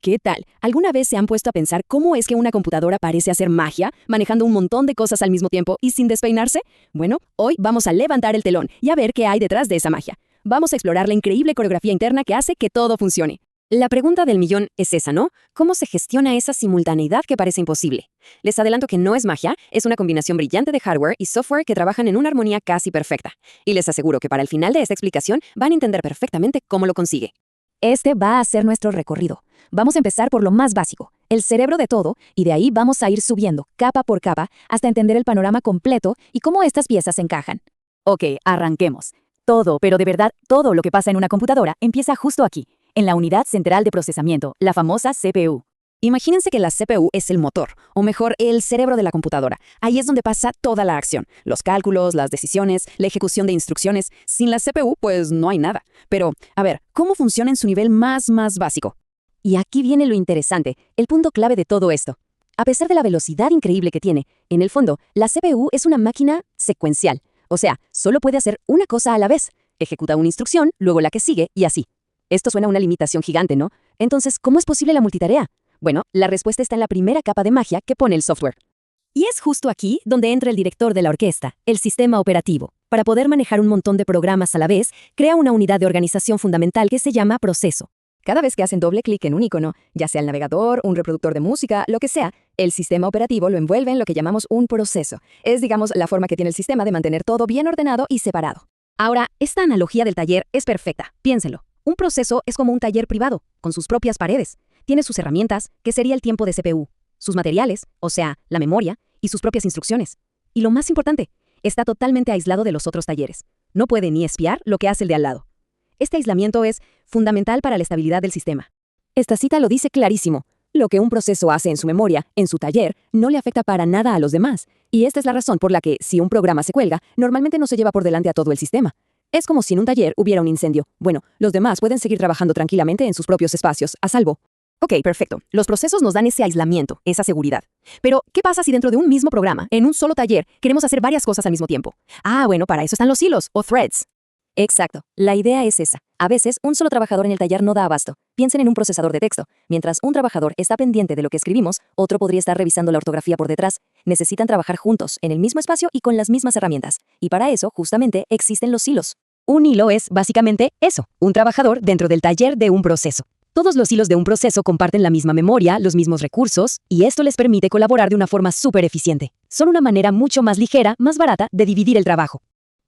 ¿Qué tal? ¿Alguna vez se han puesto a pensar cómo es que una computadora parece hacer magia, manejando un montón de cosas al mismo tiempo y sin despeinarse? Bueno, hoy vamos a levantar el telón y a ver qué hay detrás de esa magia. Vamos a explorar la increíble coreografía interna que hace que todo funcione. La pregunta del millón es esa, ¿no? ¿Cómo se gestiona esa simultaneidad que parece imposible? Les adelanto que no es magia, es una combinación brillante de hardware y software que trabajan en una armonía casi perfecta. Y les aseguro que para el final de esta explicación van a entender perfectamente cómo lo consigue. Este va a ser nuestro recorrido. Vamos a empezar por lo más básico, el cerebro de todo, y de ahí vamos a ir subiendo, capa por capa, hasta entender el panorama completo y cómo estas piezas encajan. Ok, arranquemos. Todo, pero de verdad todo lo que pasa en una computadora empieza justo aquí, en la unidad central de procesamiento, la famosa CPU. Imagínense que la CPU es el motor, o mejor, el cerebro de la computadora. Ahí es donde pasa toda la acción, los cálculos, las decisiones, la ejecución de instrucciones. Sin la CPU, pues no hay nada. Pero, a ver, ¿cómo funciona en su nivel más básico? Y aquí viene lo interesante, el punto clave de todo esto. A pesar de la velocidad increíble que tiene, en el fondo, la CPU es una máquina secuencial. O sea, solo puede hacer una cosa a la vez. Ejecuta una instrucción, luego la que sigue y así. Esto suena a una limitación gigante, ¿no? Entonces, ¿cómo es posible la multitarea? Bueno, la respuesta está en la primera capa de magia que pone el software. Y es justo aquí donde entra el director de la orquesta, el sistema operativo. Para poder manejar un montón de programas a la vez, crea una unidad de organización fundamental que se llama proceso. Cada vez que hacen doble clic en un icono, ya sea el navegador, un reproductor de música, lo que sea, el sistema operativo lo envuelve en lo que llamamos un proceso. Es, digamos, la forma que tiene el sistema de mantener todo bien ordenado y separado. Ahora, esta analogía del taller es perfecta. Piénsenlo. Un proceso es como un taller privado, con sus propias paredes. Tiene sus herramientas, que sería el tiempo de CPU, sus materiales, o sea, la memoria, y sus propias instrucciones. Y lo más importante, está totalmente aislado de los otros talleres. No puede ni espiar lo que hace el de al lado. Este aislamiento es fundamental para la estabilidad del sistema. Esta cita lo dice clarísimo. Lo que un proceso hace en su memoria, en su taller, no le afecta para nada a los demás. Y esta es la razón por la que, si un programa se cuelga, normalmente no se lleva por delante a todo el sistema. Es como si en un taller hubiera un incendio. Bueno, los demás pueden seguir trabajando tranquilamente en sus propios espacios, a salvo. Ok, perfecto. Los procesos nos dan ese aislamiento, esa seguridad. Pero, ¿qué pasa si dentro de un mismo programa, en un solo taller, queremos hacer varias cosas al mismo tiempo? Ah, bueno, para eso están los hilos, o threads. Exacto. La idea es esa. A veces, un solo trabajador en el taller no da abasto. Piensen en un procesador de texto. Mientras un trabajador está pendiente de lo que escribimos, otro podría estar revisando la ortografía por detrás. Necesitan trabajar juntos, en el mismo espacio y con las mismas herramientas. Y para eso, justamente, existen los hilos. Un hilo es, básicamente, eso, un trabajador dentro del taller de un proceso. Todos los hilos de un proceso comparten la misma memoria, los mismos recursos, y esto les permite colaborar de una forma súper eficiente. Son una manera mucho más ligera, más barata, de dividir el trabajo.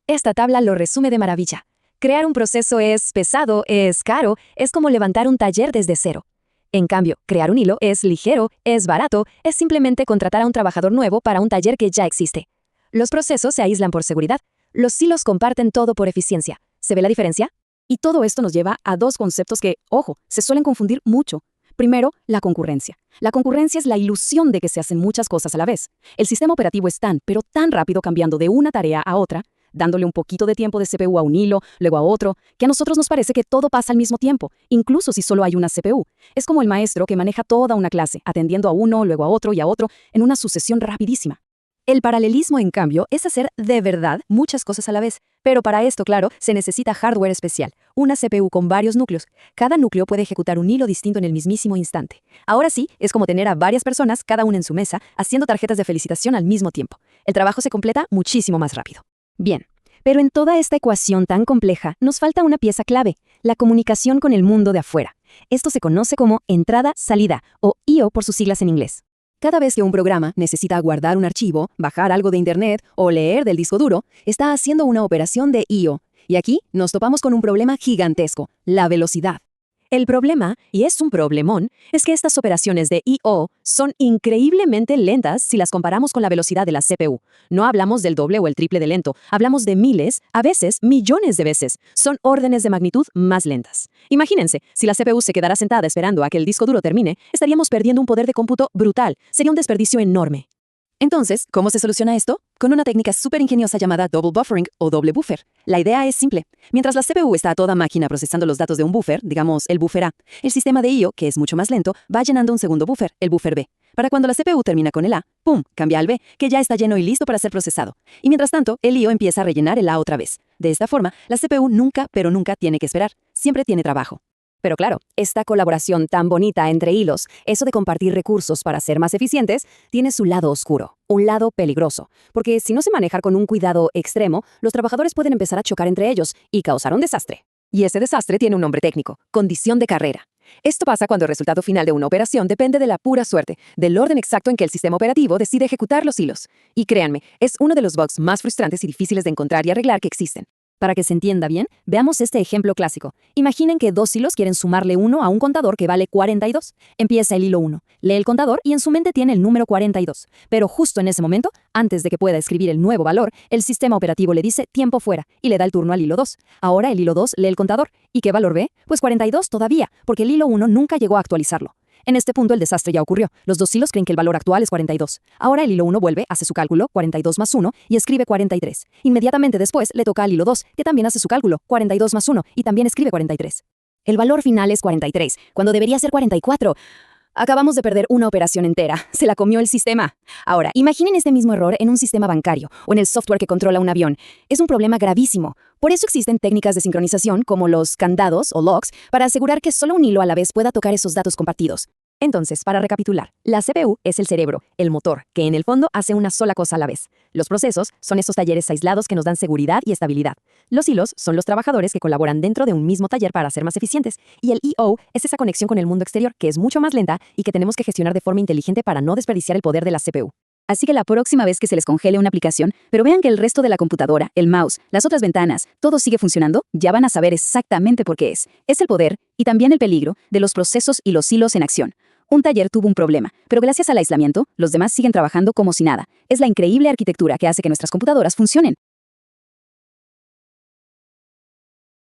Esta tabla lo resume de maravilla. Crear un proceso es pesado, es caro, es como levantar un taller desde cero. En cambio, crear un hilo es ligero, es barato, es simplemente contratar a un trabajador nuevo para un taller que ya existe. Los procesos se aíslan por seguridad. Los hilos comparten todo por eficiencia. ¿Se ve la diferencia? Y todo esto nos lleva a dos conceptos que, ojo, se suelen confundir mucho. Primero, la concurrencia. La concurrencia es la ilusión de que se hacen muchas cosas a la vez. El sistema operativo es pero tan rápido cambiando de una tarea a otra, dándole un poquito de tiempo de CPU a un hilo, luego a otro, que a nosotros nos parece que todo pasa al mismo tiempo, incluso si solo hay una CPU. Es como el maestro que maneja toda una clase, atendiendo a uno, luego a otro y a otro, en una sucesión rapidísima. El paralelismo, en cambio, es hacer de verdad muchas cosas a la vez. Pero para esto, claro, se necesita hardware especial, una CPU con varios núcleos. Cada núcleo puede ejecutar un hilo distinto en el mismísimo instante. Ahora sí, es como tener a varias personas, cada una en su mesa, haciendo tarjetas de felicitación al mismo tiempo. El trabajo se completa muchísimo más rápido. Bien, pero en toda esta ecuación tan compleja nos falta una pieza clave, la comunicación con el mundo de afuera. Esto se conoce como entrada-salida, o I/O por sus siglas en inglés. Cada vez que un programa necesita guardar un archivo, bajar algo de internet o leer del disco duro, está haciendo una operación de I/O. Y aquí nos topamos con un problema gigantesco, la velocidad. El problema, y es un problemón, es que estas operaciones de I/O son increíblemente lentas si las comparamos con la velocidad de la CPU. No hablamos del doble o el triple de lento, hablamos de miles, a veces millones de veces. Son órdenes de magnitud más lentas. Imagínense, si la CPU se quedara sentada esperando a que el disco duro termine, estaríamos perdiendo un poder de cómputo brutal. Sería un desperdicio enorme. Entonces, ¿cómo se soluciona esto? Con una técnica súper ingeniosa llamada double buffering o doble buffer. La idea es simple. Mientras la CPU está a toda máquina procesando los datos de un buffer, digamos el buffer A, el sistema de I/O, que es mucho más lento, va llenando un segundo buffer, el buffer B. Para cuando la CPU termina con el A, ¡pum!, cambia al B, que ya está lleno y listo para ser procesado. Y mientras tanto, el I/O empieza a rellenar el A otra vez. De esta forma, la CPU nunca, pero nunca tiene que esperar. Siempre tiene trabajo. Pero claro, esta colaboración tan bonita entre hilos, eso de compartir recursos para ser más eficientes, tiene su lado oscuro, un lado peligroso, porque si no se maneja con un cuidado extremo, los trabajadores pueden empezar a chocar entre ellos y causar un desastre. Y ese desastre tiene un nombre técnico: condición de carrera. Esto pasa cuando el resultado final de una operación depende de la pura suerte, del orden exacto en que el sistema operativo decide ejecutar los hilos. Y créanme, es uno de los bugs más frustrantes y difíciles de encontrar y arreglar que existen. Para que se entienda bien, veamos este ejemplo clásico. Imaginen que dos hilos quieren sumarle 1 a un contador que vale 42. Empieza el hilo 1, lee el contador y en su mente tiene el número 42. Pero justo en ese momento, antes de que pueda escribir el nuevo valor, el sistema operativo le dice tiempo fuera y le da el turno al hilo 2. Ahora el hilo 2 lee el contador. ¿Y qué valor ve? Pues 42 todavía, porque el hilo 1 nunca llegó a actualizarlo. En este punto el desastre ya ocurrió. Los dos hilos creen que el valor actual es 42. Ahora el hilo 1 vuelve, hace su cálculo, 42 más 1, y escribe 43. Inmediatamente después le toca al hilo 2, que también hace su cálculo, 42 más 1, y también escribe 43. El valor final es 43, cuando debería ser 44. Acabamos de perder una operación entera. Se la comió el sistema. Ahora, imaginen este mismo error en un sistema bancario o en el software que controla un avión. Es un problema gravísimo. Por eso existen técnicas de sincronización como los candados o locks para asegurar que solo un hilo a la vez pueda tocar esos datos compartidos. Entonces, para recapitular, la CPU es el cerebro, el motor, que en el fondo hace una sola cosa a la vez. Los procesos son esos talleres aislados que nos dan seguridad y estabilidad. Los hilos son los trabajadores que colaboran dentro de un mismo taller para ser más eficientes. Y el I/O es esa conexión con el mundo exterior que es mucho más lenta y que tenemos que gestionar de forma inteligente para no desperdiciar el poder de la CPU. Así que la próxima vez que se les congele una aplicación, pero vean que el resto de la computadora, el mouse, las otras ventanas, todo sigue funcionando, ya van a saber exactamente por qué es. Es el poder, y también el peligro, de los procesos y los hilos en acción. Un taller tuvo un problema, pero gracias al aislamiento, los demás siguen trabajando como si nada. Es la increíble arquitectura que hace que nuestras computadoras funcionen.